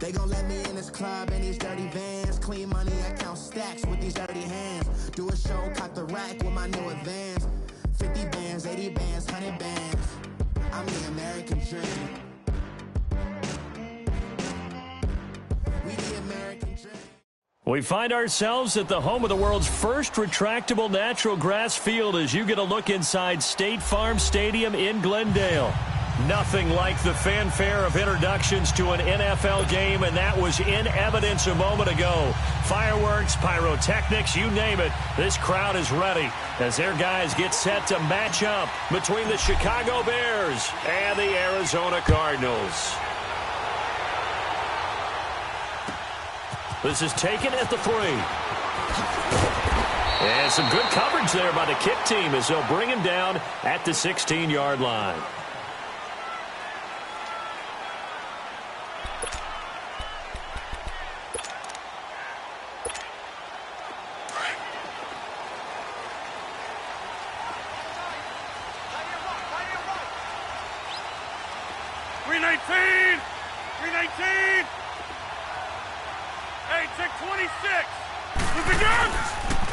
They gon' let me in this club in these dirty vans. Clean money, I count stacks with these dirty hands. Do a show, cop the rack with my new advance. 50 bands, 80 bands, 100 bands. I'm the American dream. We the American dream. We find ourselves at the home of the world's first retractable natural grass field as you get a look inside State Farm Stadium in Glendale. Nothing like the fanfare of introductions to an NFL game, and that was in evidence a moment ago. Fireworks, pyrotechnics, you name it. This crowd is ready as their guys get set to match up between the Chicago Bears and the Arizona Cardinals. This is taken at the 3. And some good coverage there by the kick team as they'll bring him down at the 16-yard line.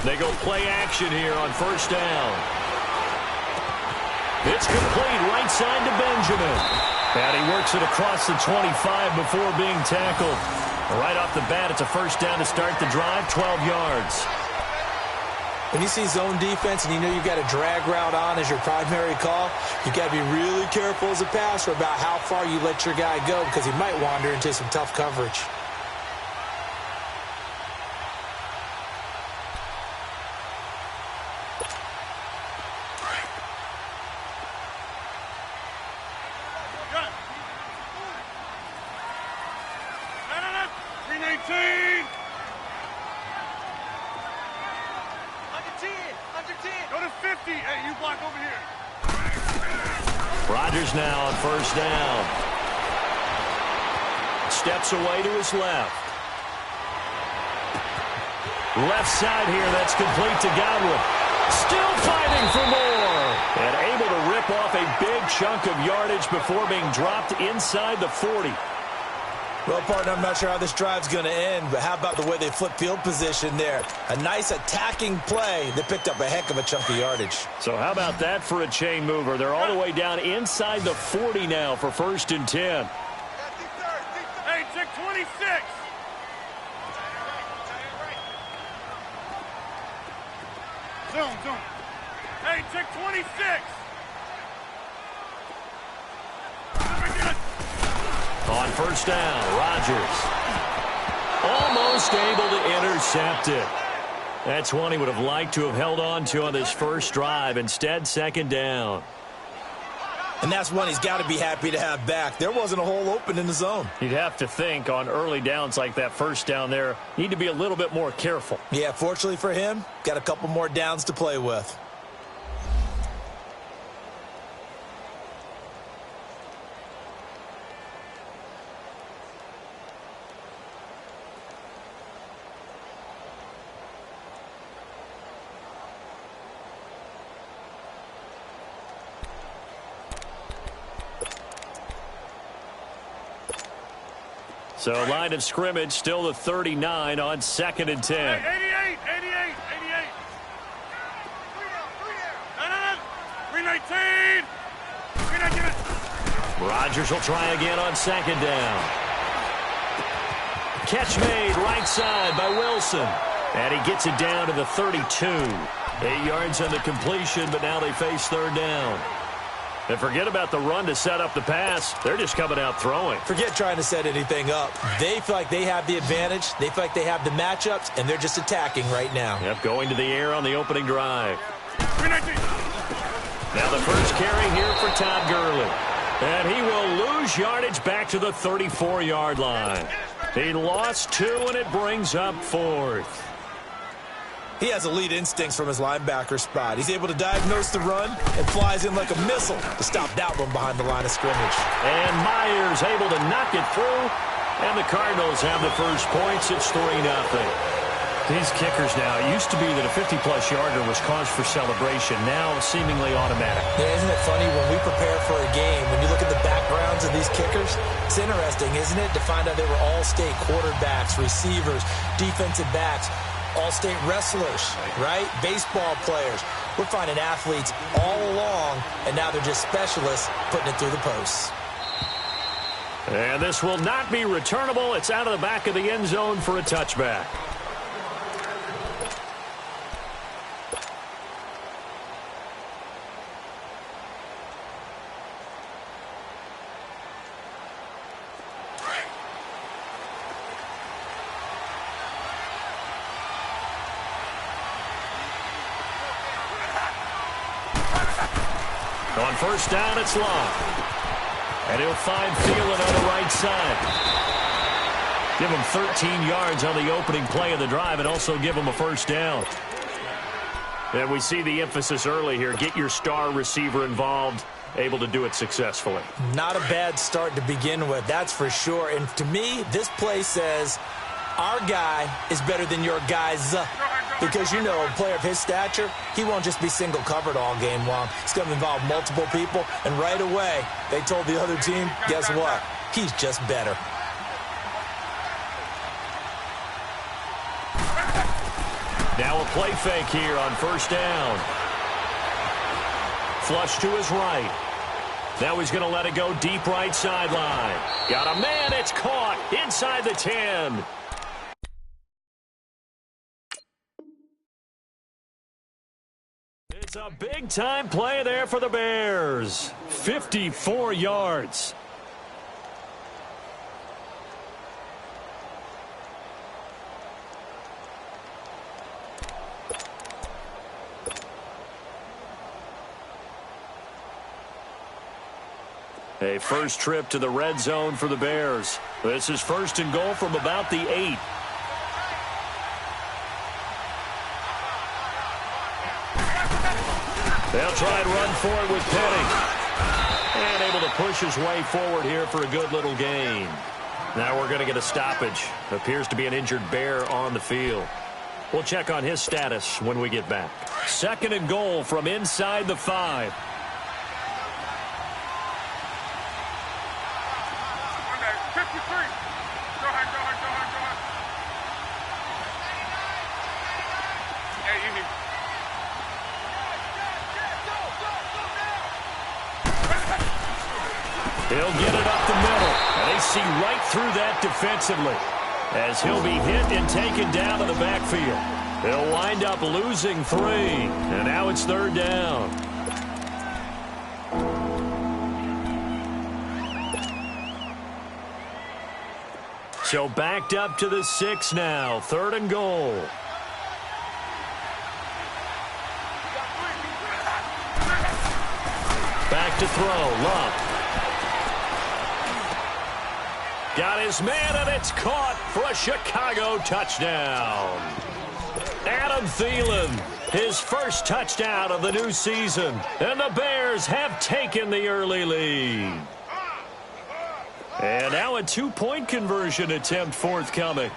They go play action here on first down. It's complete right side to Benjamin. And he works it across the 25 before being tackled. Right off the bat, it's a first down to start the drive, 12 yards. When you see zone defense and you know you've got a drag route on as your primary call, you've got to be really careful as a passer about how far you let your guy go because he might wander into some tough coverage. Rodgers now on first down. Steps away to his left. Left side here, that's complete to Godwin. Still fighting for more. And able to rip off a big chunk of yardage before being dropped inside the 40. Well, partner, I'm not sure how this drive's going to end, but how about the way they flip field position there? A nice attacking play that picked up a heck of a chunk of yardage. So how about that for a chain mover? They're all the way down inside the 40 now for 1st and 10. Hey, check 26. Zoom. Hey, check 26. On first down, Rodgers almost able to intercept it. That's one he would have liked to have held on to on this first drive. Instead, second down. And that's one he's got to be happy to have back. There wasn't a hole open in the zone. You'd have to think on early downs like that first down there, need to be a little bit more careful. Yeah, fortunately for him, got a couple more downs to play with. So line of scrimmage still the 39 on 2nd and 10. Hey, 88. 319. 319. Rodgers will try again on 2nd down. Catch made right side by Wilson. And he gets it down to the 32. 8 yards on the completion, but now they face 3rd down. And forget about the run to set up the pass. They're just coming out throwing. Forget trying to set anything up. They feel like they have the advantage. They feel like they have the matchups, and they're just attacking right now. Yep, going to the air on the opening drive. 319. Now the first carry here for Todd Gurley. And he will lose yardage back to the 34-yard line. He lost 2, and it brings up 4th. He has elite instincts from his linebacker spot. He's able to diagnose the run and flies in like a missile to stop that one behind the line of scrimmage. And Myers able to knock it through. And the Cardinals have the first points. It's 3-0. These kickers now, it used to be that a 50-plus yarder was cause for celebration. Now seemingly automatic. Yeah, isn't it funny? When we prepare for a game, when you look at the backgrounds backgrounds of these kickers? It's interesting, isn't it, to find out they were all-state quarterbacks, receivers, defensive backs, all-state wrestlers, right? Baseball players. We're finding athletes all along, and now they're just specialists putting it through the posts. And this will not be returnable. It's out of the back of the end zone for a touchback. On first down, it's Long. And he'll find Thielen on the right side. Give him 13 yards on the opening play of the drive and also give him a first down. And we see the emphasis early here. Get your star receiver involved, able to do it successfully. Not a bad start to begin with, that's for sure. And to me, this play says our guy is better than your guys. Because, you know, a player of his stature, he won't just be single covered all game long. It's going to involve multiple people. And right away, they told the other team, guess what? He's just better. Now a play fake here on first down. Flush to his right. Now he's going to let it go deep right sideline. Got a man, it's caught inside the 10. It's a big-time play there for the Bears. 54 yards. A first trip to the red zone for the Bears. This is first and goal from about the 8. They'll try and run for it with Penny. And able to push his way forward here for a good little gain. Now we're going to get a stoppage. Appears to be an injured Bear on the field. We'll check on his status when we get back. Second and goal from inside the 5. He'll get it up the middle, and they see right through that defensively as he'll be hit and taken down to the backfield. He'll wind up losing 3, and now it's third down. So backed up to the 6 now, third and goal. Back to throw, Love. Got his man, and it's caught for a Chicago touchdown. Adam Thielen, his first touchdown of the new season. And the Bears have taken the early lead. And now a 2-point conversion attempt forthcoming.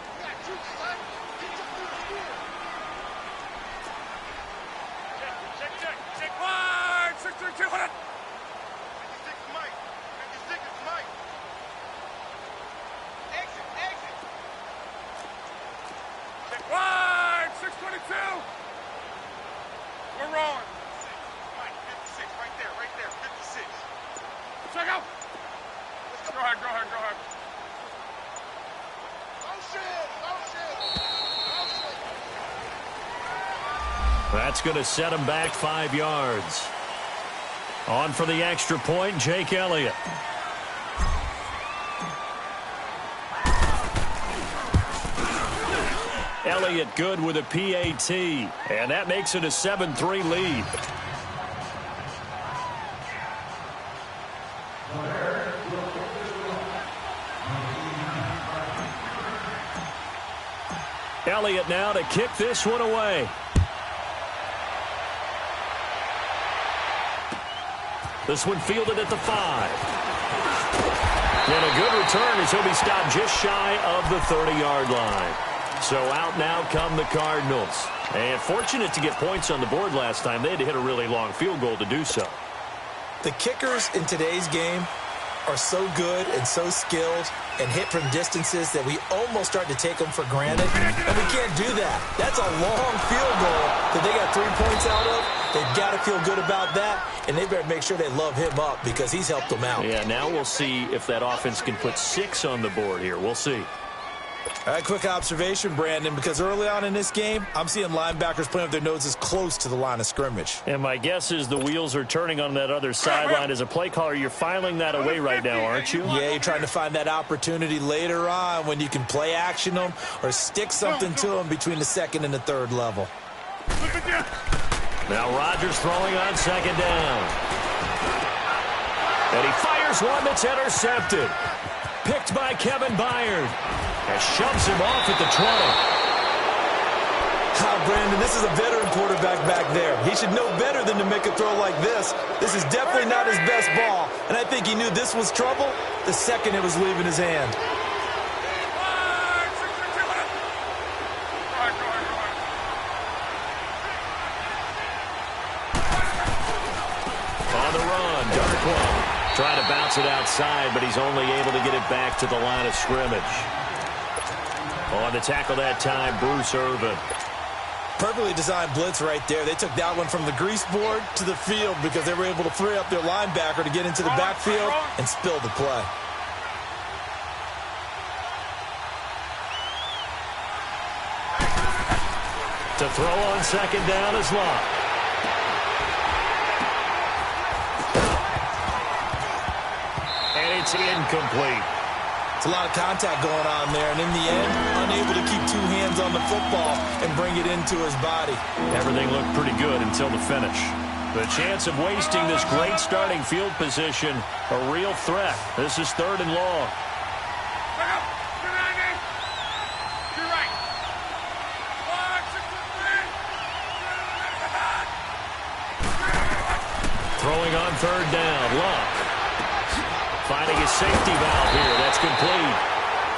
That's going to set him back 5 yards. On for the extra point, Jake Elliott. Elliott good with a PAT, and that makes it a 7-3 lead. Elliott now to kick this one away. This one fielded at the 5. And a good return as he'll be stopped just shy of the 30-yard line. So out now come the Cardinals. And fortunate to get points on the board last time. They had to hit a really long field goal to do so. The kickers in today's game are so good and so skilled and hit from distances that we almost start to take them for granted, and we can't do that. That's a long field goal that they got 3 points out of. They've got to feel good about that, and they better make sure they love him up because he's helped them out. Yeah, now we'll see if that offense can put 6 on the board here. We'll see. All right, quick observation, Brandon, because early on in this game, I'm seeing linebackers playing with their noses close to the line of scrimmage. And my guess is the wheels are turning on that other sideline. As a play caller, you're filing that away right now, aren't you? Yeah, you're trying to find that opportunity later on when you can play action them or stick something to them between the second and the third level. Now Rodgers throwing on second down. And he fires one that's intercepted. Picked by Kevin Byard. And shoves him off at the 20. Brandon, this is a veteran quarterback back there. He should know better than to make a throw like this. This is definitely not his best ball. And I think he knew this was trouble the second it was leaving his hand. On the run, Darkwa trying to bounce it outside, but he's only able to get it back to the line of scrimmage. On the tackle that time, Bruce Irvin. Perfectly designed blitz right there. They took that one from the grease board to the field because they were able to free up their linebacker to get into the backfield and spill the play. To throw on second down is Locke. And it's incomplete. It's a lot of contact going on there, and in the end, unable to keep 2 hands on the football and bring it into his body. Everything looked pretty good until the finish. The chance of wasting this great starting field position, a real threat. This is 3rd and long. Throwing on 3rd down, Locke. Finding his safety valve here. That's complete.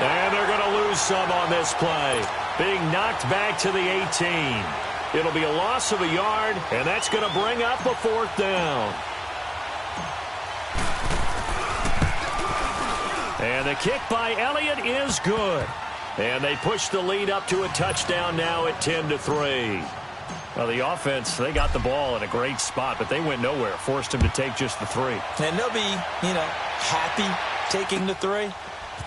And they're going to lose some on this play. Being knocked back to the 18. It'll be a loss of a yard, and that's going to bring up a 4th down. And the kick by Elliott is good. And they push the lead up to a touchdown now at 10-3. Well, the offense, they got the ball in a great spot, but they went nowhere. Forced him to take just the 3. And they'll be, happy taking the 3.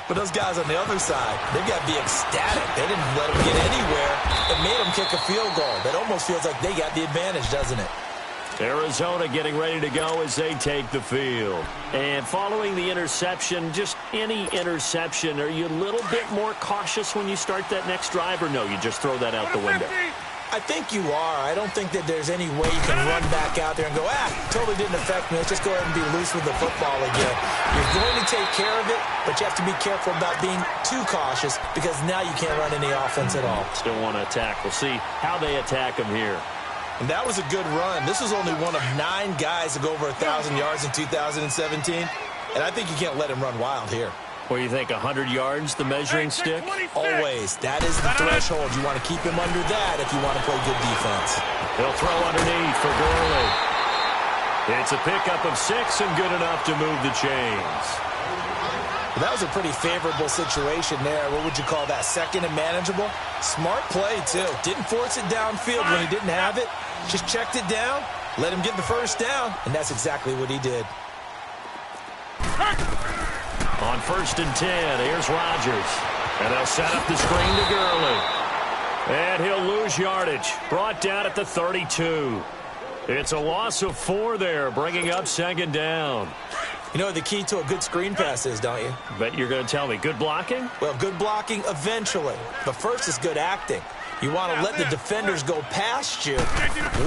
But those guys on the other side, they've got to be ecstatic. They didn't let them get anywhere. It made them kick a field goal. That almost feels like they got the advantage, doesn't it? Arizona getting ready to go as they take the field. And following the interception, just any interception, are you a little bit more cautious when you start that next drive, or no, you just throw that out the window? I think you are. I don't think that there's any way you can run back out there and go, totally didn't affect me. Let's just go ahead and be loose with the football again. You're going to take care of it, but you have to be careful about being too cautious because now you can't run any offense at all. Still want to attack. We'll see how they attack him here. And that was a good run. This was only one of 9 guys to go over 1,000 yards in 2017. And I think you can't let him run wild here. What do you think, 100 yards, the measuring stick? Always. That is the threshold. You want to keep him under that if you want to play good defense. He'll throw underneath for Gurley. It's a pickup of 6 and good enough to move the chains. Well, that was a pretty favorable situation there. What would you call that? Second and manageable? Smart play, too. Didn't force it downfield when he didn't have it. Just checked it down, let him get the 1st down, and that's exactly what he did. On 1st and 10, here's Rodgers. And they'll set up the screen to Gurley. And he'll lose yardage. Brought down at the 32. It's a loss of 4 there, bringing up 2nd down. You know what the key to a good screen pass is, don't you? Bet you're going to tell me. Good blocking? Well, good blocking eventually. But first is good acting. You want to let the defenders go past you,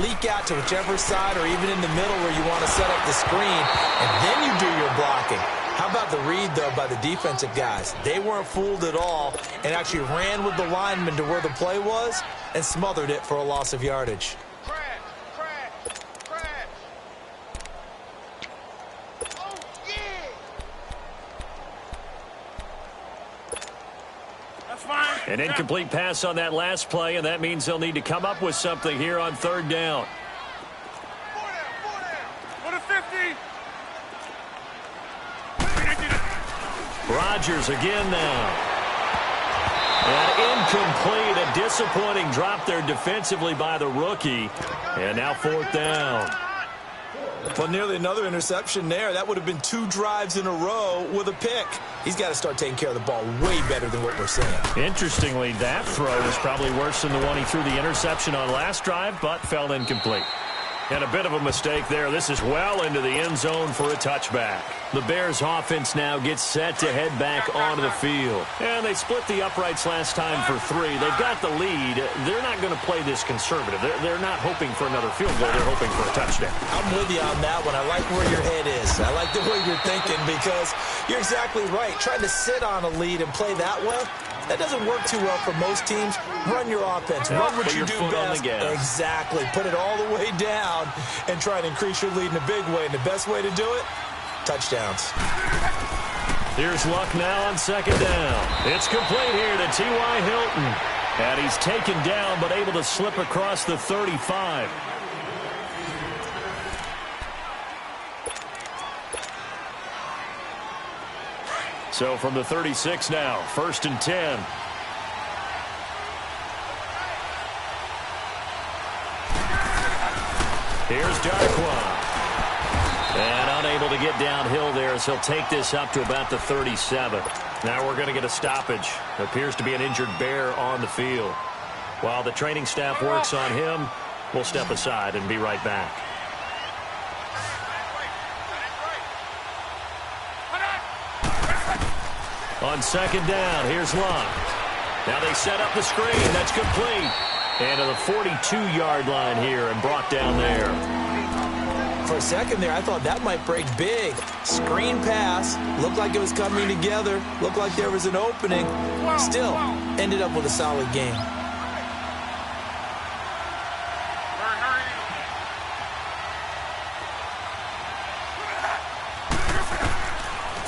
leak out to whichever side or even in the middle where you want to set up the screen, and then you do your blocking. How about the read, though, by the defensive guys? They weren't fooled at all and actually ran with the lineman to where the play was and smothered it for a loss of yardage. An incomplete pass on that last play, and that means they'll need to come up with something here on 3rd down. 4 down. Go to 50. Rodgers again now. And incomplete, a disappointing drop there defensively by the rookie. And now 4th down. Well, nearly another interception there. That would have been 2 drives in a row with a pick. He's got to start taking care of the ball way better than what we're seeing. Interestingly, that throw was probably worse than the one he threw the interception on last drive, but fell incomplete. And a bit of a mistake there. This is well into the end zone for a touchback. The Bears offense now gets set to head back onto the field. And they split the uprights last time for 3. They've got the lead. They're not going to play this conservative. They're not hoping for another field goal. They're hoping for a touchdown. I'm with you on that one. I like where your head is. I like the way you're thinking because you're exactly right. Trying to sit on a lead and play that way, that doesn't work too well for most teams. Run your offense. Run what you do best. Exactly. Put it all the way down and try to increase your lead in a big way. And the best way to do it, touchdowns. Here's Luck now on 2nd down. It's complete here to T.Y. Hilton. And he's taken down but able to slip across the 35. So from the 36 now, 1st and 10. Here's Darkwa. And unable to get downhill there as he'll take this up to about the 37. Now we're going to get a stoppage. Appears to be an injured Bear on the field. While the training staff works on him, we'll step aside and be right back. On 2nd down, here's Luck. Now they set up the screen. That's complete. And to the 42-yard line here and brought down there. For a second there, I thought that might break big. Screen pass. Looked like it was coming together. Looked like there was an opening. Still, ended up with a solid game.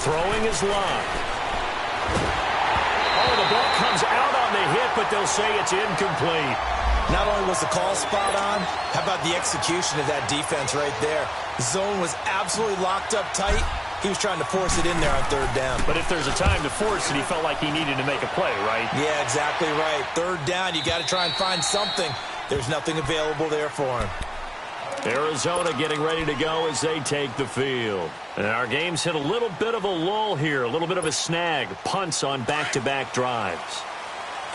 Throwing is Luck. Oh, the ball comes out on the hit, but they'll say it's incomplete. Not only was the call spot on, how about the execution of that defense right there? Zone was absolutely locked up tight. He was trying to force it in there on 3rd down. But if there's a time to force it, he felt like he needed to make a play, right? Yeah, exactly right. 3rd down, you got to try and find something. There's nothing available there for him. Arizona getting ready to go as they take the field. And our game's hit a little bit of a lull here, a little bit of a snag. Punts on back-to-back drives.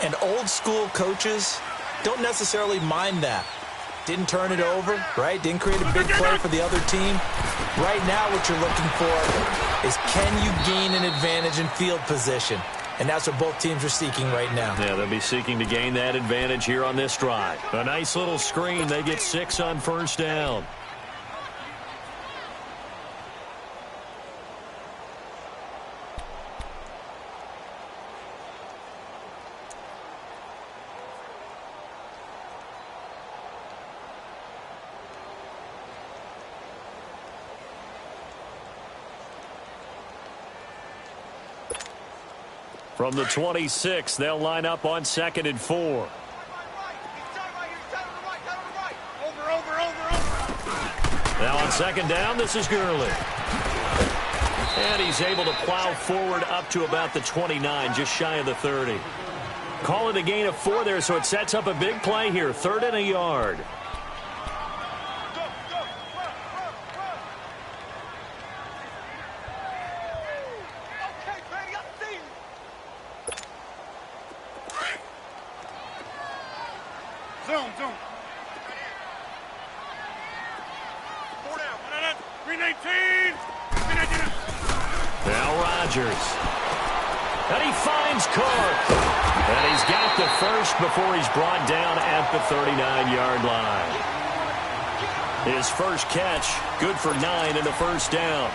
And old-school coaches don't necessarily mind that. Didn't turn it over, right? Didn't create a big play for the other team. Right now what you're looking for is can you gain an advantage in field position? And that's what both teams are seeking right now. Yeah, they'll be seeking to gain that advantage here on this drive. A nice little screen. They get 6 on 1st down. From the 26, they'll line up on 2nd and 4. Now on 2nd down, this is Gurley. And he's able to plow forward up to about the 29, just shy of the 30. Call it a gain of 4 there, so it sets up a big play here. 3rd and a yard. Zoom. 4 down. 319. Now Rodgers. And he finds Cook. And he's got the first before he's brought down at the 39-yard line. His first catch, good for 9 and a 1st down.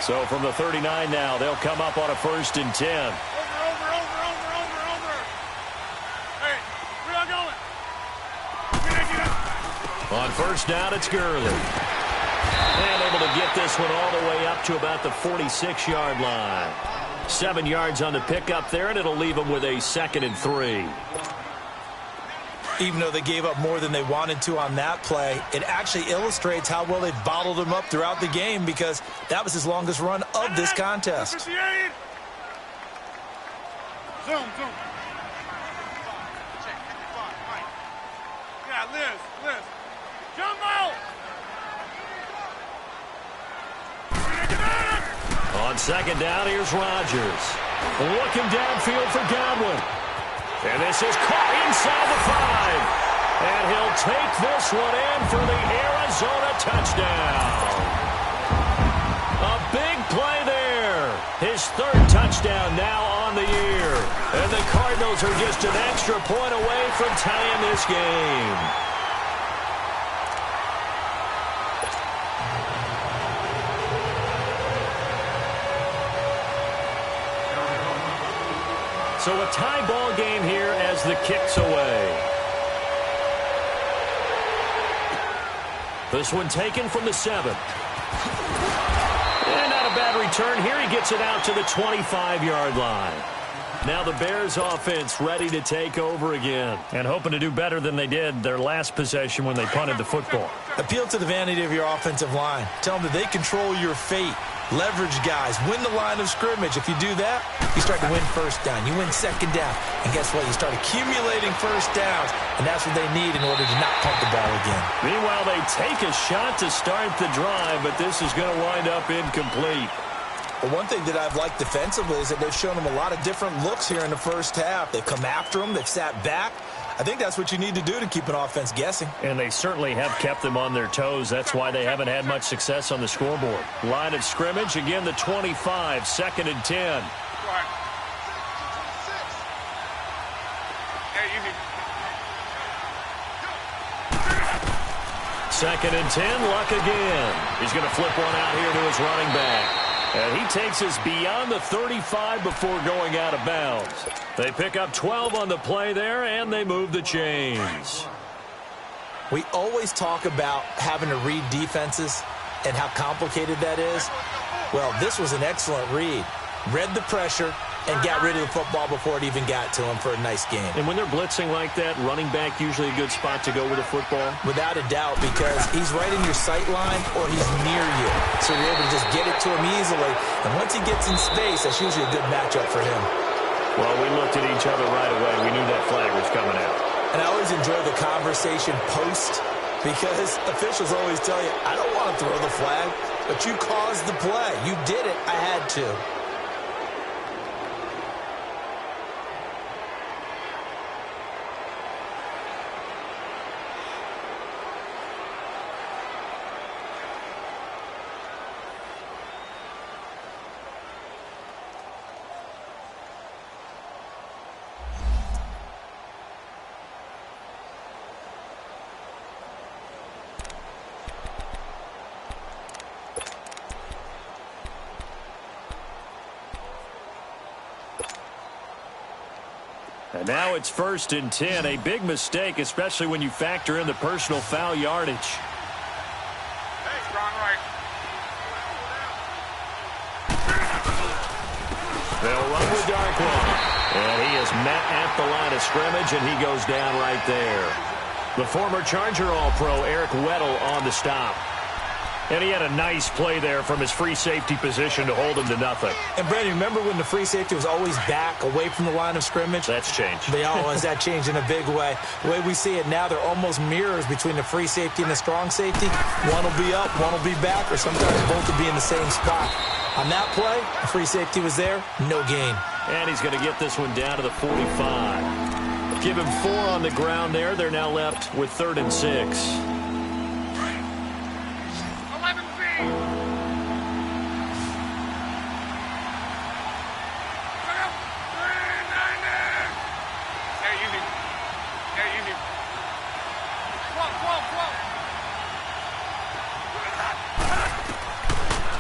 So from the 39 now, they'll come up on a 1st and 10. On 1st down, it's Gurley. And able to get this one all the way up to about the 46-yard line. 7 yards on the pickup there, and it'll leave him with a 2nd and 3. Even though they gave up more than they wanted to on that play, it actually illustrates how well they've bottled him up throughout the game because that was his longest run of this contest. Zoom. Yeah, Liz. Jumbo! On second down, here's Rodgers. Looking downfield for Godwin. And this is caught inside the 5. And he'll take this one in for the Arizona touchdown. A big play there. His 3rd touchdown now on the year. And the Cardinals are just an extra point away from tying this game. So a tie ball game here as the kick's away. This one taken from the 7. And not a bad return here. He gets it out to the 25-yard line. Now the Bears offense ready to take over again and hoping to do better than they did their last possession when they punted the football. Appeal to the vanity of your offensive line. Tell them that they control your fate. Leverage guys. Win the line of scrimmage. If you do that, you start to win first down. You win second down. And guess what? You start accumulating first downs. And that's what they need in order to not pump the ball again. Meanwhile, they take a shot to start the drive, but this is going to wind up incomplete. But one thing that I've liked defensively is that they've shown them a lot of different looks here in the first half. They've come after them. They've sat back. I think that's what you need to do to keep an offense guessing. And they certainly have kept them on their toes. That's why they haven't had much success on the scoreboard. Line of scrimmage, again, the 25, 2nd and 10. Second and 10, Luck again. He's going to flip one out here to his running back. And he takes us beyond the 35 before going out of bounds. They pick up 12 on the play there, and they move the chains. We always talk about having to read defenses and how complicated that is. Well, this was an excellent read. Read the pressure and got rid of the football before it even got to him for a nice game. And when they're blitzing like that, running back usually a good spot to go with a football? Without a doubt, because he's right in your sight line or he's near you. So you're able to just get it to him easily. And once he gets in space, that's usually a good matchup for him. Well, we looked at each other right away. We knew that flag was coming out. And I always enjoy the conversation post because officials always tell you, I don't want to throw the flag, but you caused the play. You did it. I had to. And now it's 1st and 10. A big mistake, especially when you factor in the personal foul yardage. Hey, strong right. They'll run with Darkwa. And he is met at the line of scrimmage, and he goes down right there. The former Charger All-Pro, Eric Weddle, on the stop. And he had a nice play there from his free safety position to hold him to nothing. And, Brandon, remember when the free safety was always back, away from the line of scrimmage? That's changed. They always that changed in a big way. The way we see it now, they're almost mirrors between the free safety and the strong safety. One will be up, one will be back, or sometimes both will be in the same spot. On that play, the free safety was there, no gain. And he's going to get this one down to the 45. Give him 4 on the ground there. They're now left with 3rd and 6.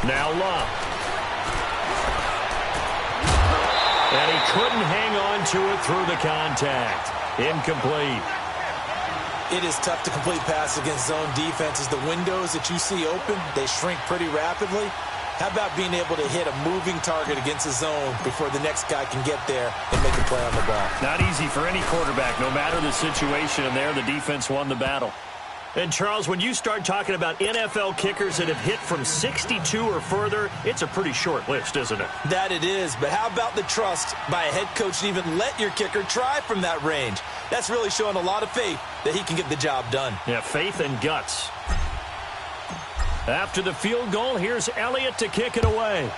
Now Luck. And he couldn't hang on to it through the contact. Incomplete. It is tough to complete passes against zone defenses. The windows that you see open, they shrink pretty rapidly. How about being able to hit a moving target against the zone before the next guy can get there and make a play on the ball? Not easy for any quarterback, no matter the situation, and there the defense won the battle. And, Charles, when you start talking about NFL kickers that have hit from 62 or further, it's a pretty short list, isn't it? That it is, but how about the trust by a head coach to even let your kicker try from that range? That's really showing a lot of faith that he can get the job done. Yeah, faith and guts. After the field goal, here's Elliott to kick it away.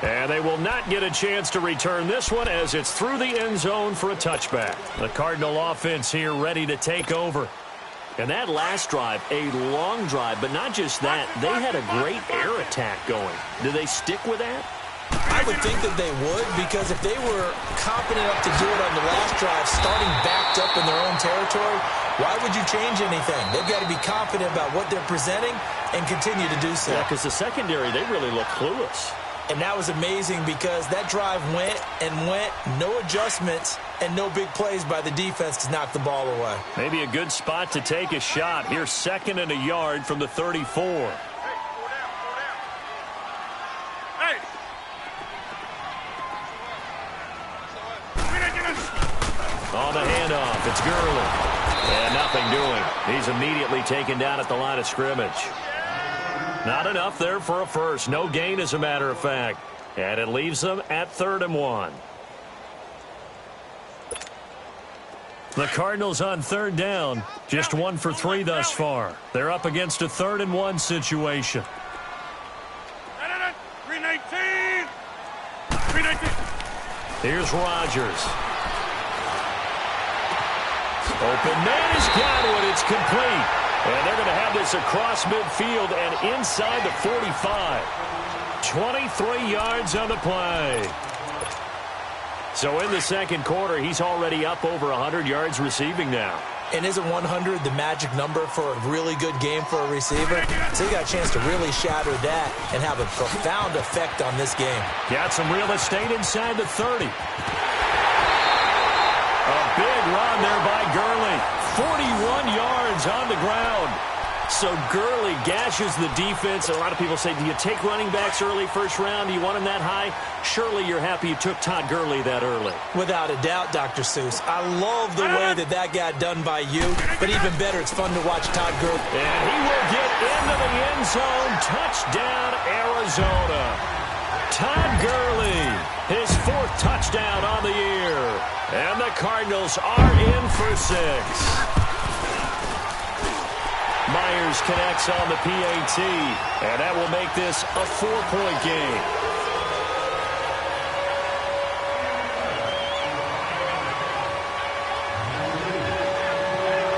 And they will not get a chance to return this one as it's through the end zone for a touchback. The Cardinal offense here ready to take over. And that last drive, a long drive, but not just that. They had a great air attack going. Do they stick with that? I would think that they would, because if they were confident enough to do it on the last drive, starting backed up in their own territory, why would you change anything? They've got to be confident about what they're presenting and continue to do so. Yeah, because the secondary, they really look clueless. And that was amazing because that drive went and went, no adjustments, and no big plays by the defense to knock the ball away. Maybe a good spot to take a shot. Here's 2nd and a yard from the 34. On the handoff, it's Gurley. And nothing doing. He's immediately taken down at the line of scrimmage. Not enough there for a first. No gain, as a matter of fact. And it leaves them at 3rd and 1. The Cardinals on 3rd down. Just 1 for 3 thus far. They're up against a 3rd and 1 situation. 319. 319. Here's Rodgers. Open man is Godwin. It's complete. And they're going to have this across midfield and inside the 45. 23 yards on the play. So in the second quarter, he's already up over 100 yards receiving now. And isn't 100 the magic number for a really good game for a receiver? So you got a chance to really shatter that and have a profound effect on this game. Got some real estate inside the 30. A big run there by Gurley. 41 yards on the ground. So Gurley gashes the defense. A lot of people say, do you take running backs early first round? Do you want them that high? Surely you're happy you took Todd Gurley that early. Without a doubt, Dr. Seuss. I love the way that got done by you. But even better, it's fun to watch Todd Gurley. And he will get into the end zone. Touchdown, Arizona. Todd Gurley, his 4th touchdown on the year. And the Cardinals are in for 6. Myers connects on the PAT, and that will make this a 4-point game.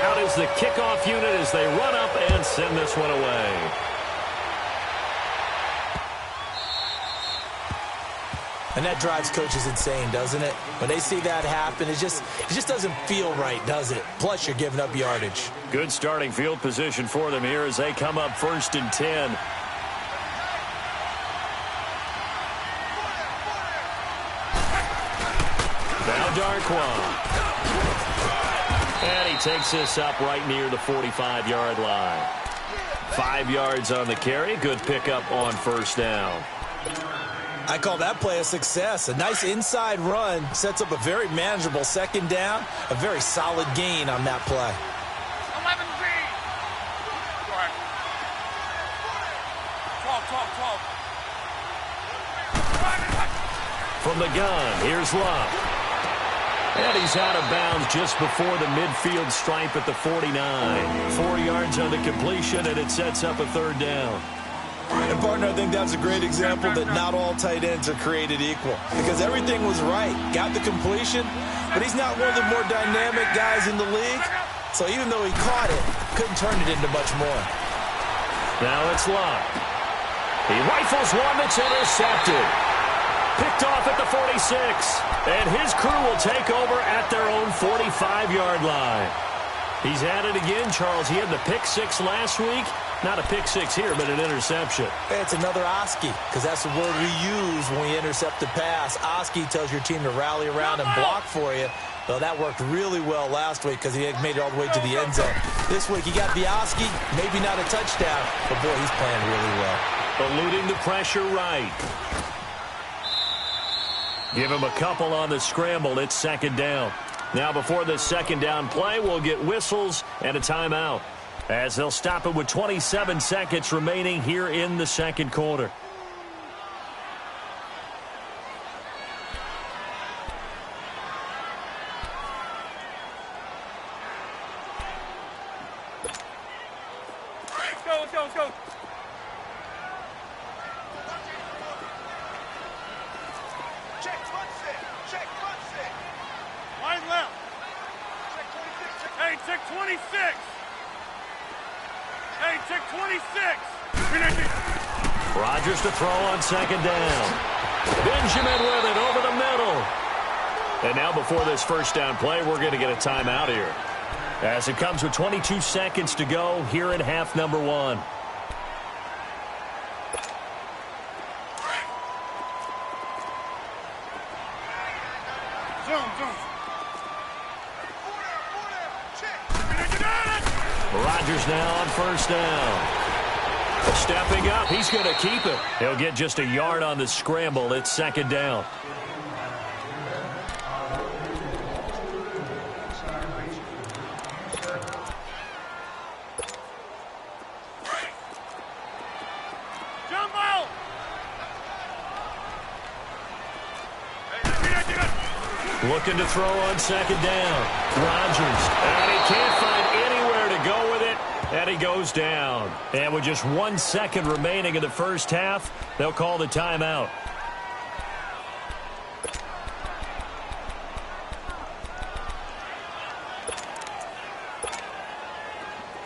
Out is the kickoff unit as they run up and send this one away. And that drives coaches insane, doesn't it? When they see that happen, it just doesn't feel right, does it? Plus, you're giving up yardage. Good starting field position for them here as they come up 1st and 10. Now Darquan. And he takes this up right near the 45-yard line. 5 yards on the carry. Good pickup on 1st down. I call that play a success. A nice inside run sets up a very manageable 2nd down. A very solid gain on that play. 11Z. Go ahead. 12. From the gun, here's Love. And he's out of bounds just before the midfield stripe at the 49. 4 yards on the completion, and it sets up a 3rd down. And, partner, I think that's a great example that not all tight ends are created equal. Because everything was right. Got the completion, but he's not one of the more dynamic guys in the league. So even though he caught it, couldn't turn it into much more. Now it's Love. He rifles one that's intercepted. Picked off at the 46. And his crew will take over at their own 45-yard line. He's at it again, Charles. He had the pick 6 last week. Not a pick 6 here, but an interception. It's another Oski, because that's the word we use when we intercept the pass. Oski tells your team to rally around and block for you. Well, that worked really well last week because he had made it all the way to the end zone. This week he got the Oski, maybe not a touchdown, but boy, he's playing really well. Eluding the pressure right. Give him a couple on the scramble. It's second down. Now before the second down play, we'll get whistles and a timeout, as they'll stop it with 27 seconds remaining here in the second quarter. Let's go. Check front six. Line left. Check 26. Hey, check 26. Hey, check 26. Rodgers to throw on second down. Benjamin with it over the middle. And now before this first down play, we're going to get a timeout here, as it comes with 22 seconds to go here in half number 1. Zoom. Rodgers now on first down. Stepping up, he's going to keep it. He'll get just a yard on the scramble. It's second down. Jumbo! Looking to throw on second down. Rodgers, and he can't find anywhere to go with it, and he goes down. And with just 1 second remaining in the first half, they'll call the timeout.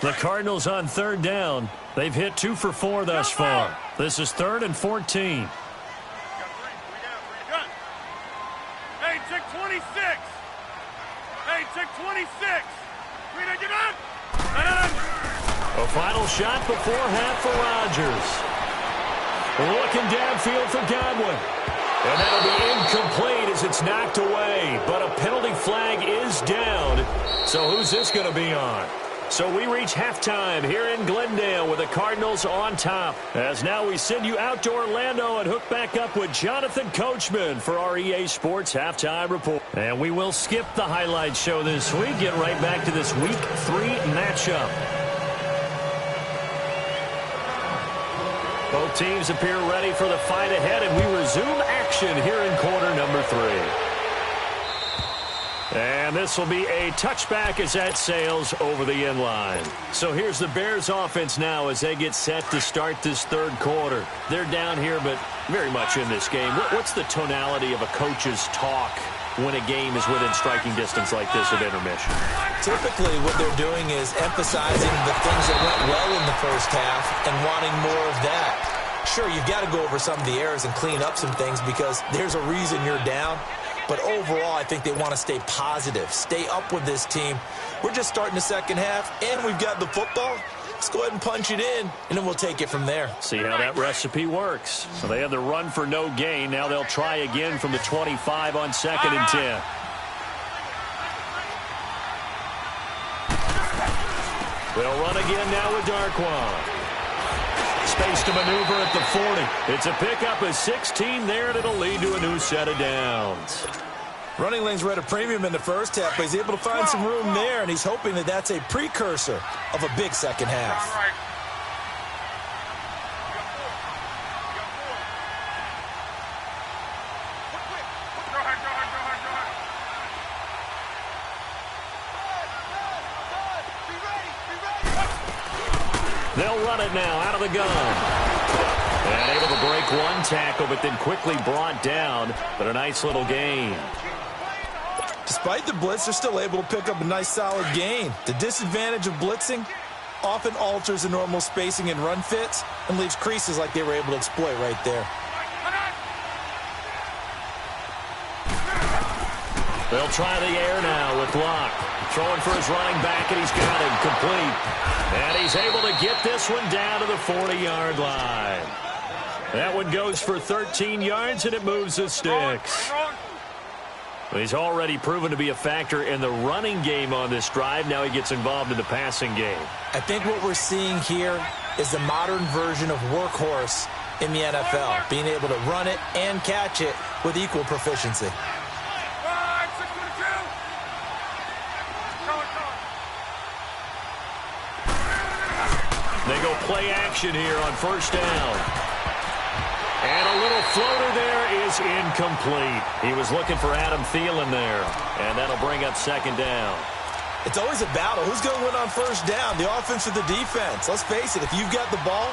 The Cardinals on third down. They've hit 2 for 4 thus far. This is 3rd and 14. Hey, check 26. Hey, check 26. A final shot before half for Rodgers. Looking downfield for Godwin. And that'll be incomplete as it's knocked away. But a penalty flag is down. So who's this going to be on? So we reach halftime here in Glendale with the Cardinals on top. As now we send you out to Orlando and hook back up with Jonathan Coachman for our EA Sports Halftime Report. And we will skip the highlight show this week. Get right back to this Week 3 matchup. Both teams appear ready for the fight ahead, and we resume action here in quarter number 3. And this will be a touchback as that sails over the end line. So here's the Bears offense now as they get set to start this third quarter. They're down here, but very much in this game. What's the tonality of a coach's talk when a game is within striking distance like this at intermission? Typically what they're doing is emphasizing the things that went well in the first half and wanting more of that. Sure, you've got to go over some of the errors and clean up some things because there's a reason you're down. But overall, I think they want to stay positive, stay up with this team. We're just starting the second half, and we've got the football. Let's go ahead and punch it in, and then we'll take it from there. See how that recipe works. So they had the run for no gain. Now they'll try again from the 25 on 2nd and 10. They'll run again now with Darquan. Space to maneuver at the 40. It's a pickup of 16 there, and it'll lead to a new set of downs. Running lanes were at a premium in the first half, but he's able to find some room there, and he's hoping that that's a precursor of a big second half. They'll run it now out of the gun. And able to break one tackle, but then quickly brought down. But a nice little gain. Despite the blitz, they're still able to pick up a nice solid gain. The disadvantage of blitzing often alters the normal spacing and run fits and leaves creases like they were able to exploit right there. They'll try the air now with Locke. Throwing for his running back, and he's got him complete. And he's able to get this one down to the 40-yard line. That one goes for 13 yards, and it moves the sticks. He's already proven to be a factor in the running game on this drive. Now he gets involved in the passing game. I think what we're seeing here is the modern version of workhorse in the NFL, being able to run it and catch it with equal proficiency. They go play action here on first down. And a little floater there is incomplete. He was looking for Adam Thielen there. And that'll bring up second down. It's always a battle. Who's going to win on first down, the offense or the defense? Let's face it, if you've got the ball,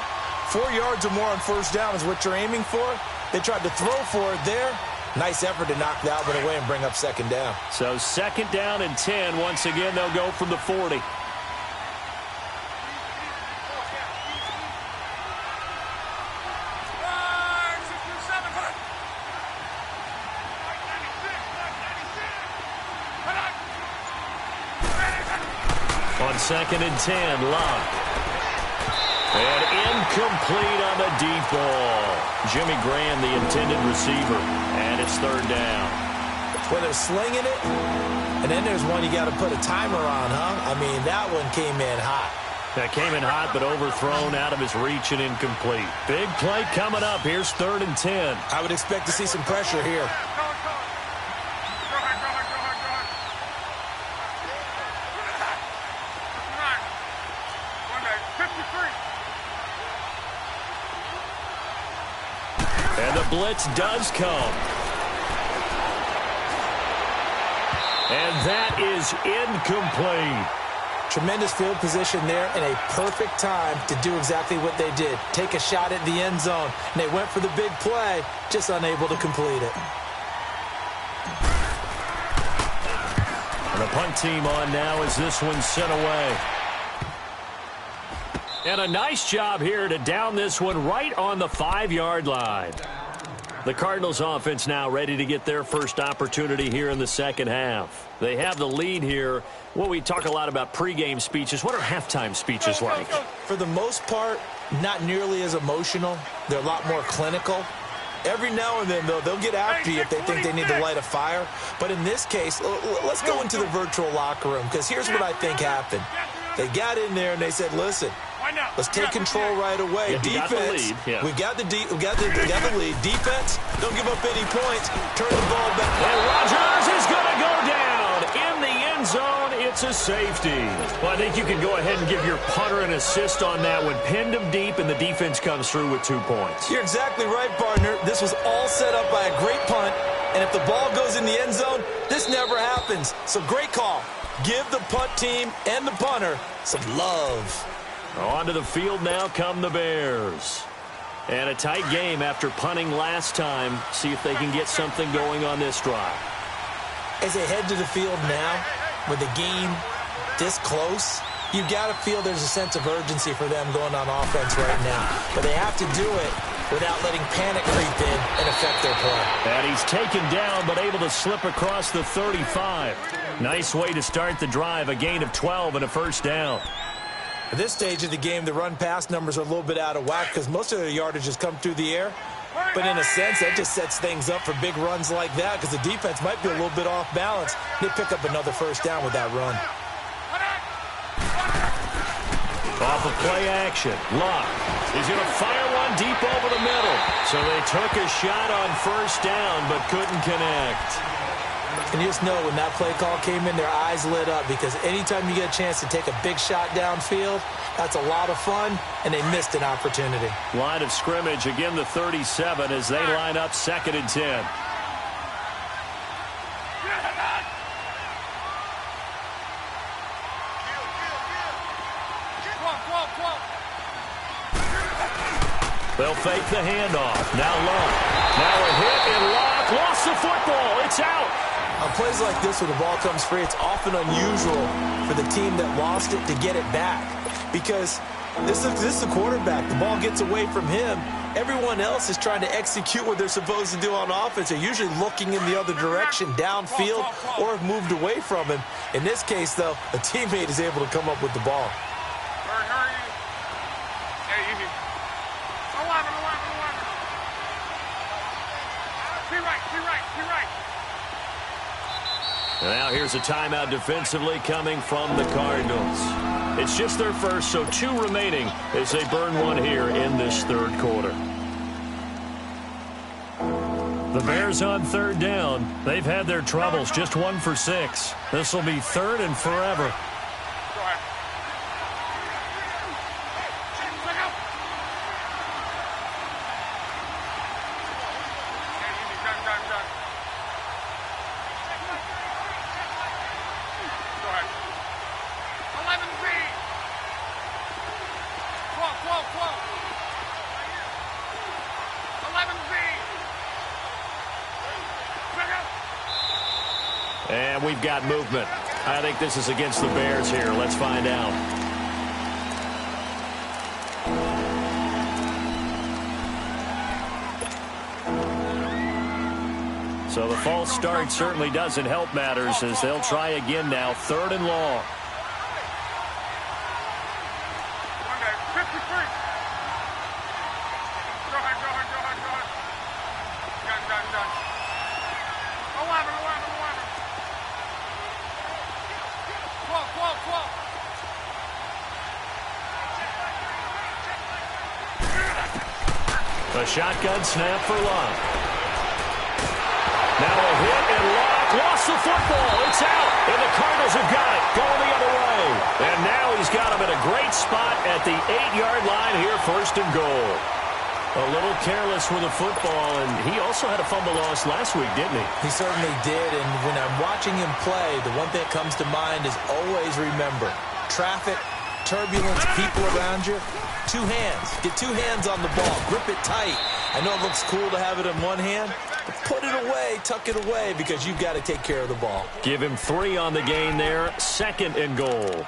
4 yards or more on first down is what you're aiming for. They tried to throw for it there. Nice effort to knock that one away and bring up second down. So second down and 10. Once again, they'll go from the 40. On second and 10, Locke. And incomplete on the deep ball. Jimmy Graham, the intended receiver. And it's third down. Well, they're slinging it, and then there's one you got to put a timer on, huh? I mean, that one came in hot. That came in hot, but overthrown, out of his reach and incomplete. Big play coming up. Here's third and 10. I would expect to see some pressure here. And the blitz does come. And that is incomplete. Tremendous field position there and a perfect time to do exactly what they did. Take a shot at the end zone. And they went for the big play, just unable to complete it. And the punt team on now as this one's sent away. And a nice job here to down this one right on the 5-yard line. The Cardinals offense now ready to get their first opportunity here in the second half. They have the lead here. Well, we talk a lot about pregame speeches. What are halftime speeches like? For the most part, not nearly as emotional. They're a lot more clinical. Every now and then, though, they'll get after you if they think they need to light a fire. But in this case, let's go into the virtual locker room, because here's what I think happened. They got in there and they said, listen, let's take control right away. Yeah, defense, we got the lead. we got the lead. Defense, don't give up any points. Turn the ball back. And Rodgers is going to go down in the end zone. It's a safety. Well, I think you can go ahead and give your punter an assist on that one. Pinned him deep, and the defense comes through with 2 points. You're exactly right, partner. This was all set up by a great punt, and if the ball goes in the end zone, this never happens. So great call. Give the punt team and the punter some love. Onto the field now come the Bears. And a tight game after punting last time. See if they can get something going on this drive. As they head to the field now, with the game this close, you've got to feel there's a sense of urgency for them going on offense right now. But they have to do it without letting panic creep in and affect their play. And he's taken down, but able to slip across the 35. Nice way to start the drive, a gain of 12 and a first down. At this stage of the game, the run-pass numbers are a little bit out of whack because most of their yardage has come through the air. But in a sense, that just sets things up for big runs like that because the defense might be a little bit off balance. They pick up another first down with that run. Off of play action, Locke is going to fire one deep over the middle. So they took a shot on first down but couldn't connect. And you just know when that play call came in, their eyes lit up because anytime you get a chance to take a big shot downfield, that's a lot of fun, and they missed an opportunity. Line of scrimmage, again the 37 as they line up second and 10. They'll fake the handoff. Now Locke. Now a hit, and Locke lost the football. It's out. On plays like this where the ball comes free, it's often unusual for the team that lost it to get it back because this is the quarterback. The ball gets away from him. Everyone else is trying to execute what they're supposed to do on offense. They're usually looking in the other direction, downfield, or have moved away from him. In this case, though, a teammate is able to come up with the ball. Now here's a timeout defensively coming from the Cardinals. It's just their first, so 2 remaining as they burn one here in this third quarter. The Bears on third down. They've had their troubles, just 1 for 6. This will be 3rd and forever. And we've got movement. I think this is against the Bears here. Let's find out. So the false start certainly doesn't help matters as they'll try again now. 3rd and long. A shotgun snap for Locke. Now a hit, and Locke lost the football. It's out, and the Cardinals have got it, going the other way. And now he's got him in a great spot at the 8-yard line here, 1st and goal. A little careless with the football, and he also had a fumble loss last week, didn't he? He certainly did, and when I'm watching him play, the one thing that comes to mind is always remember, traffic, turbulence, people around you, 2 hands. Get 2 hands on the ball. Grip it tight. I know it looks cool to have it in one hand, but put it away, tuck it away, because you've got to take care of the ball. Give him 3 on the gain there. 2nd and goal.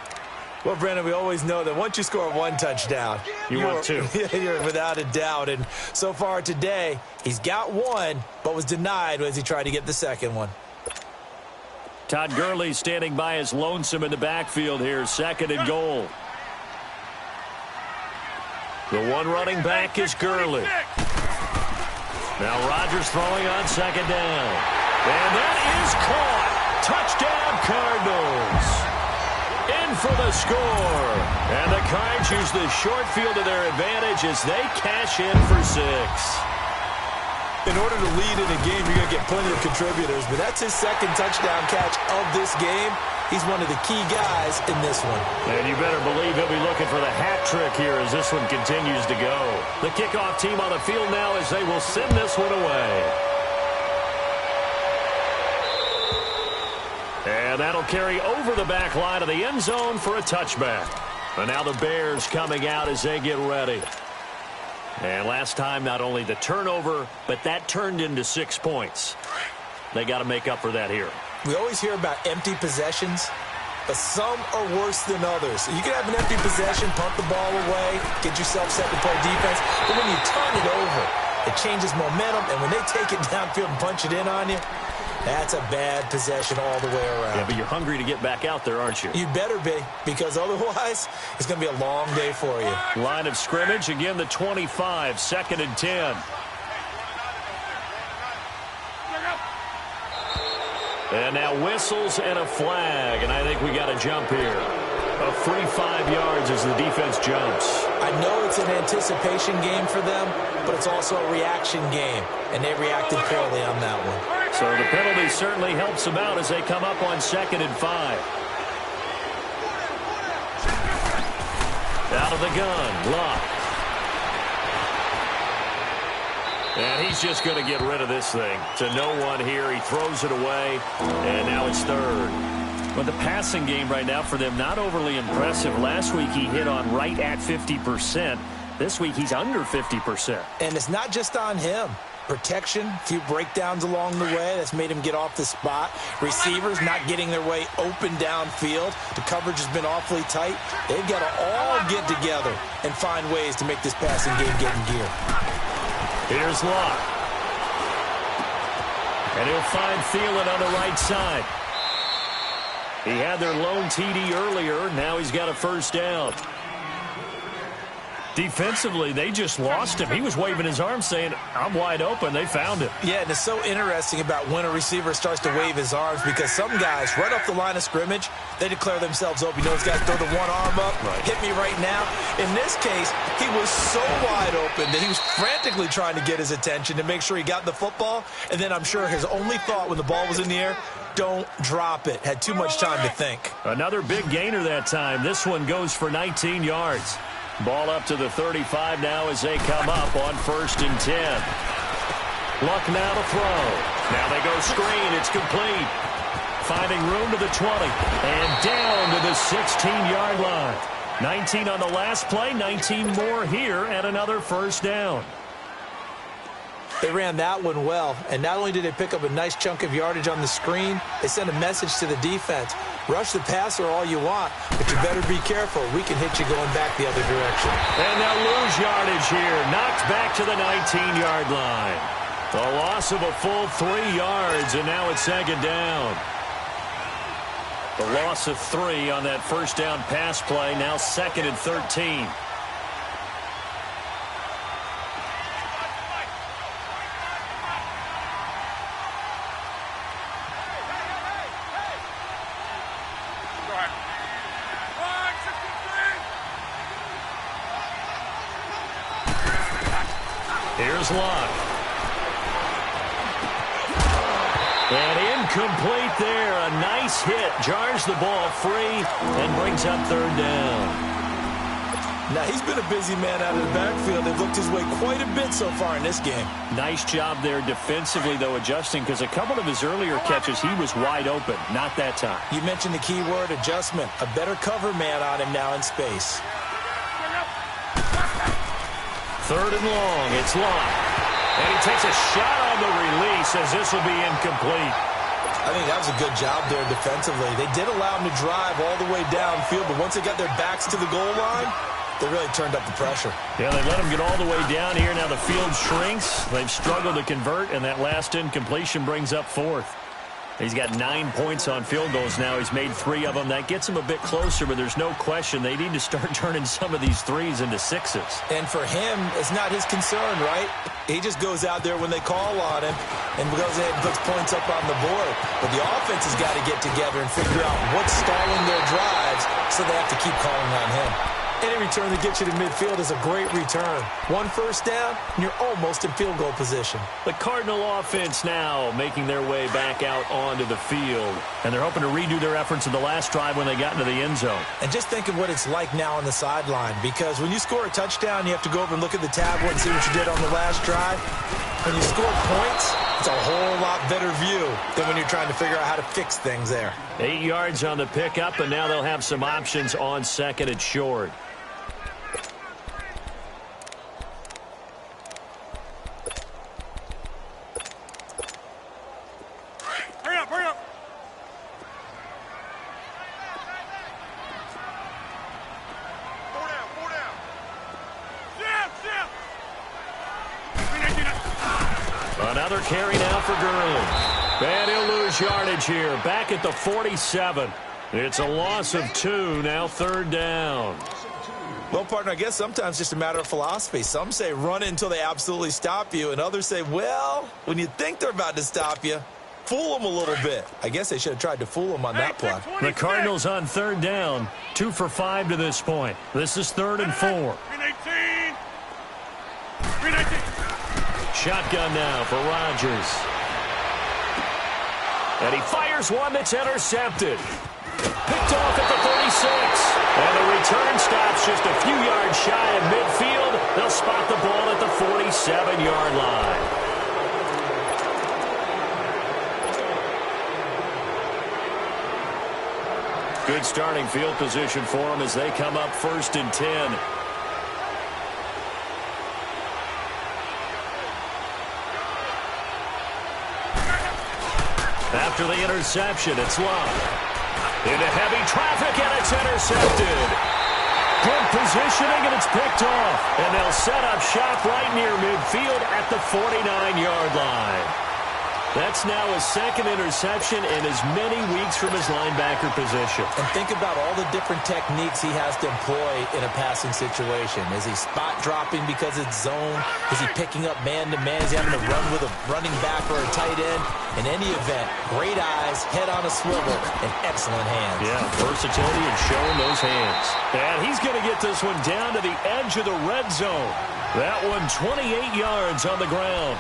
Well, Brandon, we always know that once you score 1 touchdown, you want 2. You're without a doubt. And so far today, he's got 1, but was denied as he tried to get the 2nd one. Todd Gurley standing by his lonesome in the backfield here. 2nd and goal. The one running back is Gurley. Now Rodgers throwing on 2nd down. And that is caught. Touchdown Cardinals. In for the score. And the Cards use the short field to their advantage as they cash in for 6. In order to lead in a game, you're going to get plenty of contributors, but that's his 2nd touchdown catch of this game. He's one of the key guys in this one. And you better believe he'll be looking for the hat trick here as this one continues to go. The kickoff team on the field now as they will send this one away. And that'll carry over the back line of the end zone for a touchback. And now the Bears coming out as they get ready. And last time, not only the turnover, but that turned into 6 points. They got to make up for that here. We always hear about empty possessions, but some are worse than others. You can have an empty possession, punt the ball away, get yourself set to play defense, but when you turn it over, it changes momentum, and when they take it downfield and punch it in on you, that's a bad possession all the way around. Yeah, but you're hungry to get back out there, aren't you? You better be, because otherwise, it's going to be a long day for you. Line of scrimmage, again the 25, 2nd and 10. And now whistles and a flag, and I think we got a jump here. A free 5 yards as the defense jumps. I know it's an anticipation game for them, but it's also a reaction game, and they reacted poorly on that one. So the penalty certainly helps them out as they come up on 2nd and 5. Out of the gun, Locke. And he's just going to get rid of this thing. To no one here. He throws it away, and now it's 3rd. But the passing game right now for them, not overly impressive. Last week he hit on right at 50%. This week he's under 50%. And it's not just on him. Protection, a few breakdowns along the way. That's made him get off the spot. Receivers not getting their way open downfield. The coverage has been awfully tight. They've got to all get together and find ways to make this passing game get in gear. Here's Locke. And he'll find Thielen on the right side. He had their lone TD earlier. Now he's got a 1st down. Defensively, they just lost him. He was waving his arms saying, I'm wide open. They found him. Yeah, and it's so interesting about when a receiver starts to wave his arms because some guys, right off the line of scrimmage, they declare themselves open. You know, those guys throw the one arm up, hit me right now. In this case, he was so wide open that he was frantically trying to get his attention to make sure he got the football. And then I'm sure his only thought when the ball was in the air, don't drop it. Had too much time to think. Another big gainer that time. This one goes for 19 yards. Ball up to the 35 now as they come up on 1st and 10. Luck now to throw. Now they go screen. It's complete. Finding room to the 20. And down to the 16-yard line. 19 on the last play. 19 more here at another 1st down. They ran that one well, and not only did they pick up a nice chunk of yardage on the screen, they sent a message to the defense. Rush the passer all you want, but you better be careful. We can hit you going back the other direction. And they'll lose yardage here. Knocked back to the 19-yard line. A loss of a full 3 yards, and now it's 2nd down. The loss of 3 on that 1st down pass play, now 2nd and 13. Here's Luck. And incomplete there. A nice hit. Jars the ball free and brings up 3rd down. Now, he's been a busy man out of the backfield. They've looked his way quite a bit so far in this game. Nice job there defensively, though, adjusting, because a couple of his earlier catches, he was wide open. Not that time. You mentioned the key word, adjustment. A better cover man on him now in space. 3rd and long. It's Luck. And he takes a shot on the release as this will be incomplete. I think that was a good job there defensively. They did allow him to drive all the way downfield, but once they got their backs to the goal line, they really turned up the pressure. Yeah, they let him get all the way down here. Now the field shrinks. They've struggled to convert, and that last incompletion brings up 4th. He's got 9 points on field goals now. He's made 3 of them. That gets him a bit closer, but there's no question they need to start turning some of these 3s into 6s. And for him, it's not his concern, right? He just goes out there when they call on him and goes ahead and puts points up on the board. But the offense has got to get together and figure out what's stalling their drives, so they have to keep calling on him. Any return that gets you to midfield is a great return. 1 first down, and you're almost in field goal position. The Cardinal offense now making their way back out onto the field. And they're hoping to redo their efforts in the last drive when they got into the end zone. And just think of what it's like now on the sideline, because when you score a touchdown, you have to go over and look at the tablet and see what you did on the last drive. When you score points, it's a whole lot better view than when you're trying to figure out how to fix things there. 8 yards on the pickup, and now they'll have some options on 2nd and short. Hurry up. Four down. Zip. Another carry now for Gurley. And he'll lose yardage here. Back at the 47. It's a loss of 2, now 3rd down. Well, partner, I guess sometimes it's just a matter of philosophy. Some say run it until they absolutely stop you, and others say, well, when you think they're about to stop you, fool them a little bit. I guess they should have tried to fool them on that play. The Cardinals on 3rd down, 2 for 5 to this point. This is 3rd and 4. 319. Shotgun now for Rodgers. And he fires one that's intercepted. Picked off at the 36. And the return stops just a few yards shy of midfield. They'll spot the ball at the 47-yard line. Good starting field position for them as they come up 1st and 10. After the interception, it's Luck. Into heavy traffic, and it's intercepted. Good positioning, and it's picked off. And they'll set up shop right near midfield at the 49-yard line. That's now his second interception in as many weeks from his linebacker position. And think about all the different techniques he has to employ in a passing situation. Is he spot dropping because it's zone? Is he picking up man-to-man? Is he having to run with a running back or a tight end? In any event, great eyes, head on a swivel, and excellent hands. Yeah, versatility and showing those hands. And he's going to get this one down to the edge of the red zone. That one 28 yards on the ground.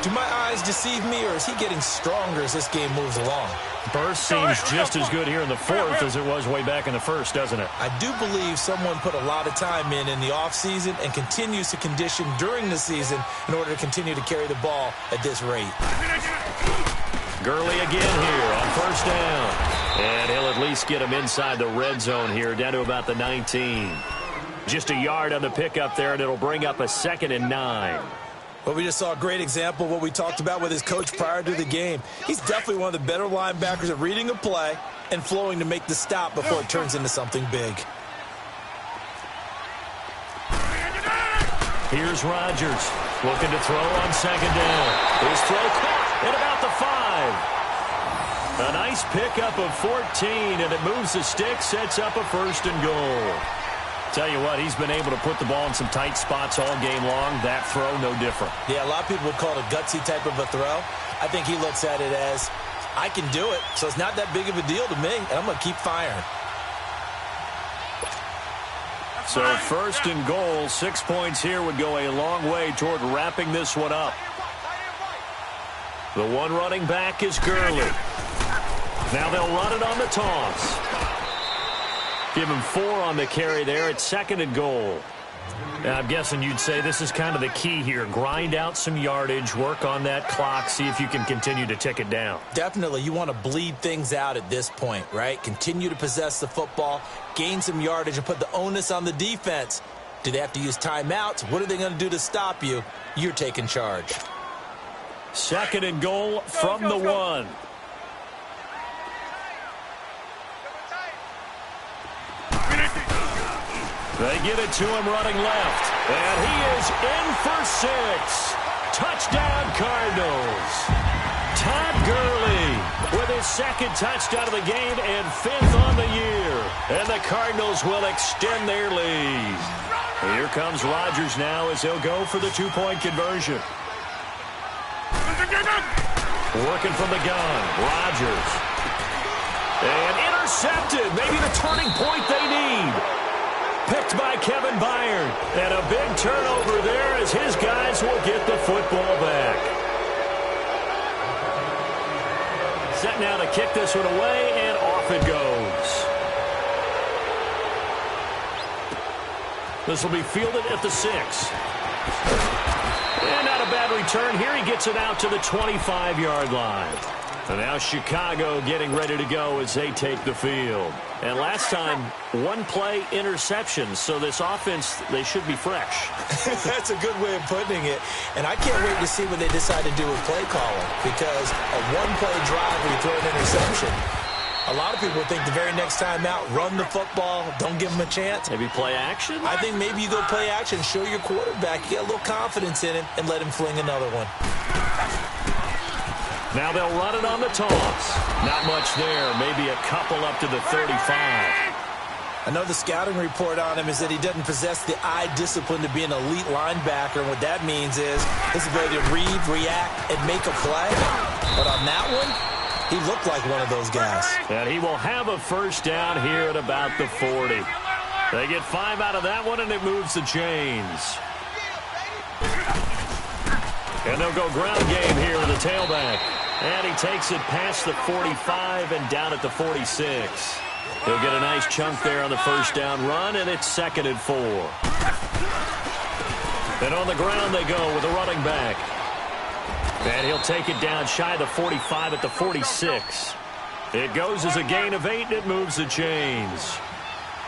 Do my eyes deceive me, or is he getting stronger as this game moves along? Burst seems just as good here in the fourth as it was way back in the first, doesn't it? I do believe someone put a lot of time in the offseason and continues to condition during the season in order to continue to carry the ball at this rate. Gurley again here on first down. And he'll at least get him inside the red zone here, down to about the 19. Just a yard on the pickup there, and it'll bring up a 2nd and 9. Well, we just saw a great example of what we talked about with his coach prior to the game. He's definitely one of the better linebackers at reading a play and flowing to make the stop before it turns into something big. Here's Rodgers looking to throw on 2nd down. His throw caught at about the 5. A nice pickup of 14, and it moves the stick, sets up a 1st and goal. Tell you what, he's been able to put the ball in some tight spots all game long. That throw, no different. Yeah, a lot of people would call it a gutsy type of a throw. I think he looks at it as, I can do it, so it's not that big of a deal to me, and I'm going to keep firing. So 1st and goal, 6 points here would go a long way toward wrapping this one up. The one running back is Gurley. Now they'll run it on the toss. Give him 4 on the carry there at 2nd and goal. Now, I'm guessing you'd say this is kind of the key here. Grind out some yardage, work on that clock, see if you can continue to tick it down. Definitely. You want to bleed things out at this point, right? Continue to possess the football, gain some yardage, and put the onus on the defense. Do they have to use timeouts? What are they going to do to stop you? You're taking charge. 2nd and goal from the 1. They get it to him running left. And he is in for 6. Touchdown, Cardinals. Todd Gurley with his 2nd touchdown of the game and 5th on the year. And the Cardinals will extend their lead. Here comes Rodgers now as he'll go for the 2-point conversion. Working from the gun, Rodgers. And intercepted. Maybe the turning point they need. Picked by Kevin Byard. And a big turnover there as his guys will get the football back. Set now to kick this one away, and off it goes. This will be fielded at the 6. And not a bad return here. He gets it out to the 25-yard line. And now Chicago getting ready to go as they take the field. And last time, 1-play interception. So this offense, they should be fresh. That's a good way of putting it. And I can't wait to see what they decide to do with play calling. Because a 1-play drive where you throw an interception, a lot of people think the very next time out, run the football, don't give them a chance. Maybe play action? I think maybe you go play action, show your quarterback, you get a little confidence in him, and let him fling another one. Now they'll run it on the toss. Not much there. Maybe a couple up to the 35. I know the scouting report on him is that he doesn't possess the eye discipline to be an elite linebacker. And what that means is his ability to read, react, and make a play. But on that one, he looked like one of those guys. And he will have a 1st down here at about the 40. They get 5 out of that one, and it moves the chains. And they'll go ground game here with the tailback. And he takes it past the 45 and down at the 46. He'll get a nice chunk there on the 1st down run, and it's 2nd and 4. And on the ground they go with a running back. And he'll take it down shy of the 45 at the 46. It goes as a gain of 8, and it moves the chains.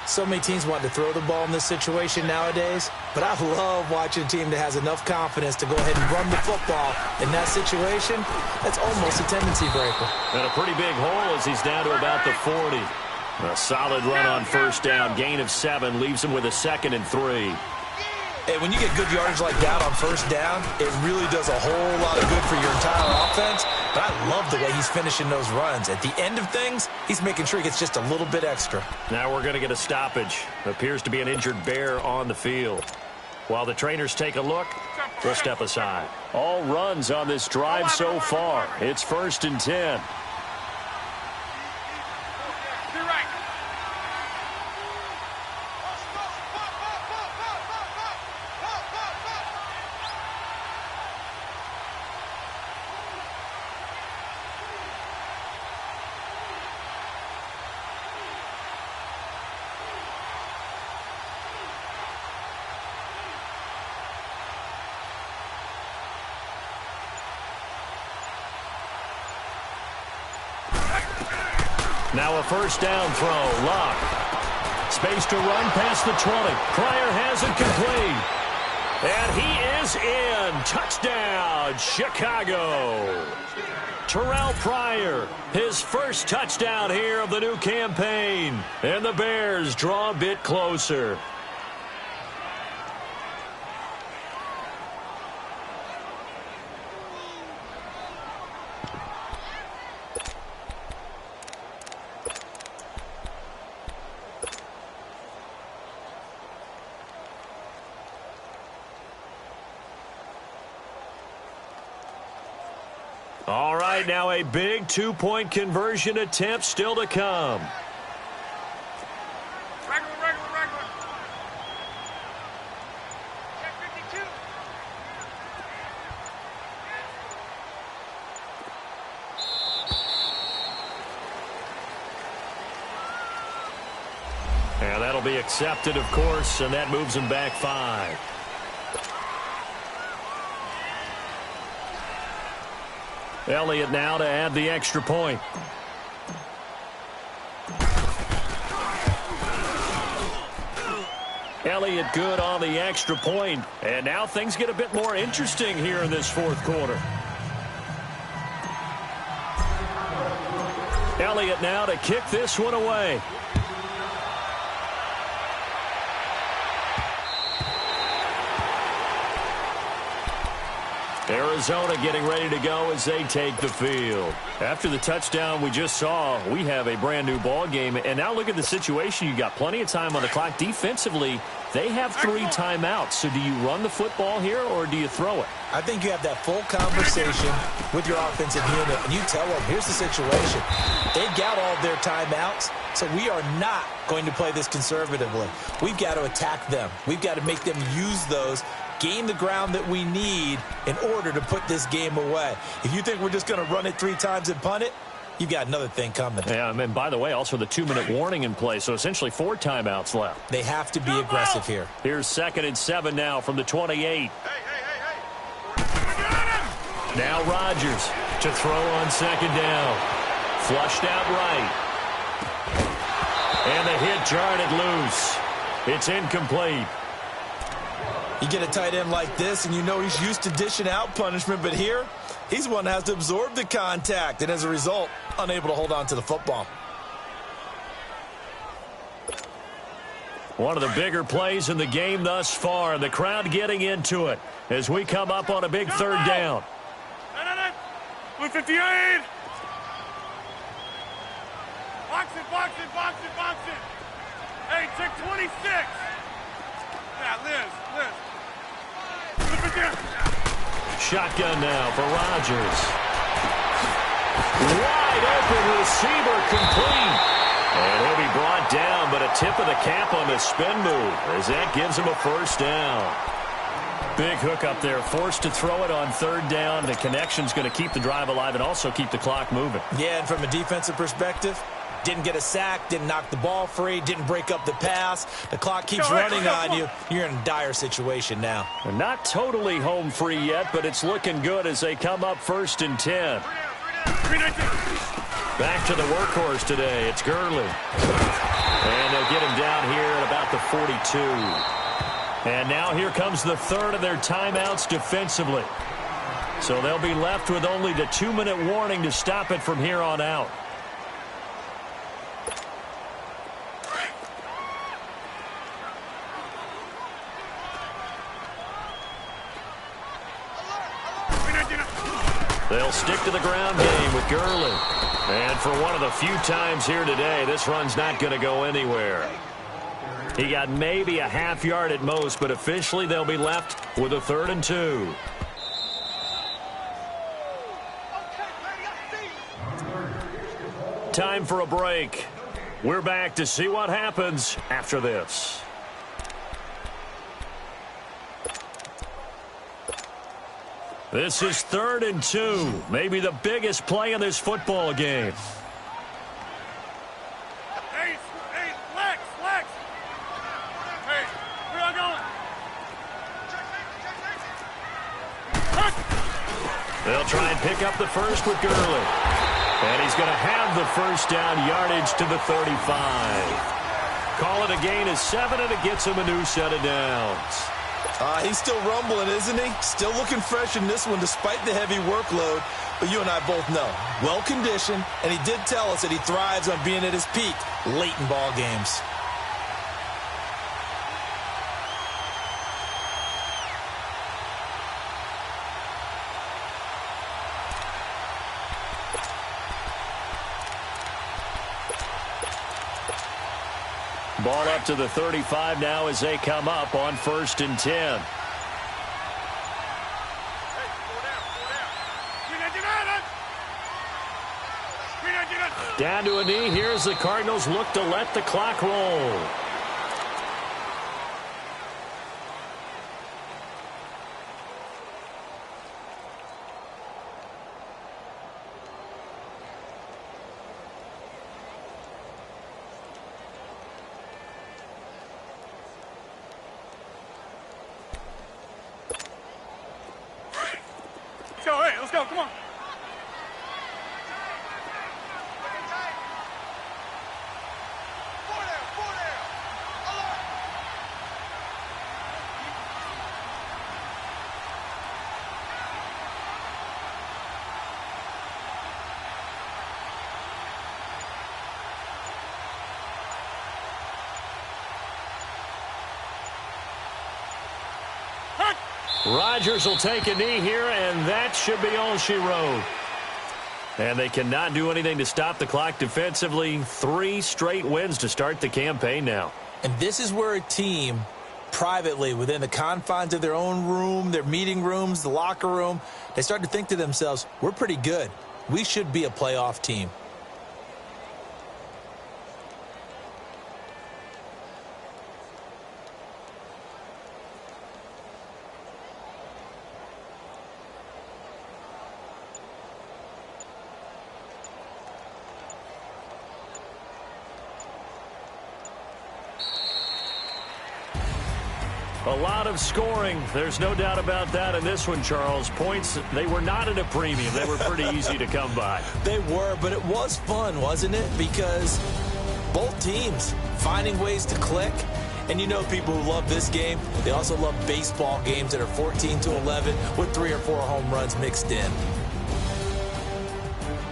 So many teams want to throw the ball in this situation nowadays, but I love watching a team that has enough confidence to go ahead and run the football. In that situation, that's almost a tendency breaker. And a pretty big hole as he's down to about the 40. A solid run on 1st down, gain of 7, leaves him with a 2nd and 3. And when you get good yardage like that on first down, it really does a whole lot of good for your entire offense. But I love the way he's finishing those runs. At the end of things, he's making sure he gets just a little bit extra. Now we're going to get a stoppage. Appears to be an injured Bear on the field. While the trainers take a look, we'll step aside. All runs on this drive so far. It's 1st and 10. Now a first down throw. Luck. Space to run past the 20. Pryor has it complete. And he is in. Touchdown, Chicago. Terrell Pryor, his first touchdown here of the new campaign. And the Bears draw a bit closer. All right, now a big two-point conversion attempt still to come. Regular. Check 52. And that'll be accepted, of course, and that moves him back 5. Elliott now to add the extra point. Elliott good on the extra point. And now things get a bit more interesting here in this 4th quarter. Elliott now to kick this one away. Arizona getting ready to go as they take the field. After the touchdown we just saw, we have a brand new ball game. And now look at the situation. You got plenty of time on the clock. Defensively, they have 3 timeouts. So do you run the football here or do you throw it? I think you have that full conversation with your offensive unit, and you tell them, here's the situation. They've got all of their timeouts, so we are not going to play this conservatively. We've got to attack them. We've got to make them use those, gain the ground that we need in order to put this game away. If you think we're just going to run it 3 times and punt it, you've got another thing coming. Yeah, and by the way, also the 2-minute warning in play, so essentially 4 timeouts left. They have to be aggressive here. Here's 2nd and 7 now from the 28. Now Rodgers to throw on 2nd down. Flushed out right. And the hit jarred it loose. It's incomplete. You get a tight end like this, and you know he's used to dishing out punishment, but here, he's one that has to absorb the contact, and as a result, unable to hold on to the football. One of the bigger plays in the game thus far. The crowd getting into it as we come up on a big 3rd down. Blue 58. Box it. Hey, check 26. Yeah, Liz. Blue 58. Shotgun now for Rodgers. Wide open receiver complete. And he'll be brought down, but a tip of the cap on the spin move as that gives him a 1st down. Big hook up there, forced to throw it on 3rd down. The connection's going to keep the drive alive and also keep the clock moving. Yeah, and from a defensive perspective, didn't get a sack, didn't knock the ball free, didn't break up the pass. The clock keeps running on you. You're in a dire situation now. They're not totally home free yet, but it's looking good as they come up 1st and 10. Back to the workhorse today. It's Gurley. And they'll get him down here at about the 42. And now here comes the 3rd of their timeouts defensively. So they'll be left with only the 2-minute warning to stop it from here on out. They'll stick to the ground game with Gurley. And for one of the few times here today, this run's not going to go anywhere. He got maybe a half yard at most, but officially they'll be left with a 3rd and 2. Time for a break. We're back to see what happens after this. This is 3rd and 2. Maybe the biggest play in this football game. Hey, flex. Hey, where y'all going? They'll try and pick up the first with Gurley. And he's going to have the first down, yardage to the 35. Call it a gain of 7, and it gets him a new set of downs. He's still rumbling, isn't he? Still looking fresh in this one despite the heavy workload. But you and I both know, well-conditioned, and he did tell us that he thrives on being at his peak late in ball games. Ball up to the 35 now as they come up on 1st and 10. Down to a knee. Here's the Cardinals look to let the clock roll. Let's go, come on. Rodgers will take a knee here, and that should be all she wrote. And they cannot do anything to stop the clock defensively. 3 straight wins to start the campaign now. And this is where a team, privately, within the confines of their own room, their meeting rooms, the locker room, they start to think to themselves, we're pretty good. We should be a playoff team. A lot of scoring. There's no doubt about that in this one, Charles. Points, they were not at a premium. They were pretty easy to come by. They were, but it was fun, wasn't it? Because both teams finding ways to click. And you know people who love this game, they also love baseball games that are 14-11 with 3 or 4 home runs mixed in.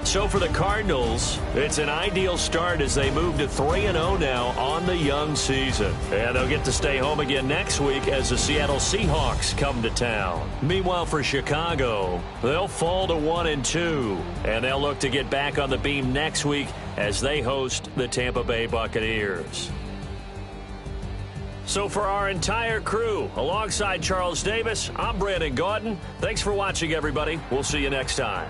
So for the Cardinals, it's an ideal start as they move to 3-0 now on the young season. And they'll get to stay home again next week as the Seattle Seahawks come to town. Meanwhile, for Chicago, they'll fall to 1-2. And they'll look to get back on the beam next week as they host the Tampa Bay Buccaneers. So for our entire crew, alongside Charles Davis, I'm Brandon Gaudin. Thanks for watching, everybody. We'll see you next time.